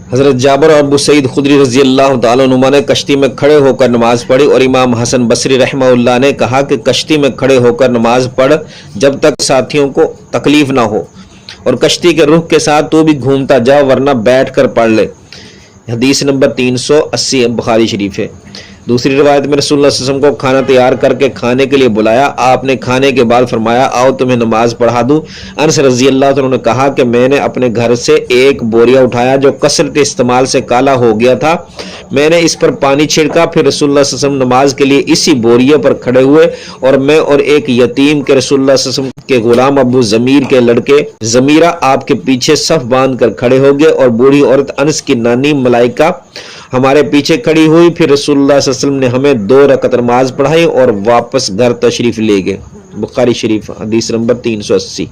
हज़रत जाबर और अबू सईद खुदरी रज़ी अल्लाह तआला अन्हुमा ने कश्ती में खड़े होकर नमाज पढ़ी और इमाम हसन बसरी रहमहुल्लाह ने कहा कि कश्ती में खड़े होकर नमाज पढ़ जब तक साथियों को तकलीफ ना हो, और कश्ती के रुख के साथ तू भी घूमता जा वरना बैठ कर पढ़ ले। हदीस नंबर 380 बुखारी शरीफ है। दूसरी रिवायत में रसूलुल्लाह सल्लल्लाहु अलैहि वसल्लम को खाना तैयार करके खाने के लिए बुलाया। आपने खाने के बाद फरमाया, आओ तुम्हें नमाज पढ़ा दूं। अनस रज़ी अल्लाह तआला ने कहा कि मैंने अपने घर से एक बोरिया उठाया जो कसरत इस्तेमाल से काला हो गया था। मैंने इस पर पानी छिड़का, फिर रसूलुल्लाह सल्लल्लाहु अलैहि वसल्लम नमाज के लिए इसी बोरिये पर खड़े हुए और मैं और एक यतीम के रसूलुल्लाह सल्लल्लाहु अलैहि वसल्लम के गुलाम अबू ज़मीर के लड़के ज़मीरा आपके पीछे सफ बांध कर खड़े हो गए और बूढ़ी औरत अनस की नानी मलाइका हमारे पीछे खड़ी हुई। फिर रसूलुल्लाह सल्लल्लाहु अलैहि वसल्लम ने हमें 2 रकअत नमाज पढ़ाई और वापस घर तशरीफ ले गए। बुखारी शरीफ हदीस नंबर 380।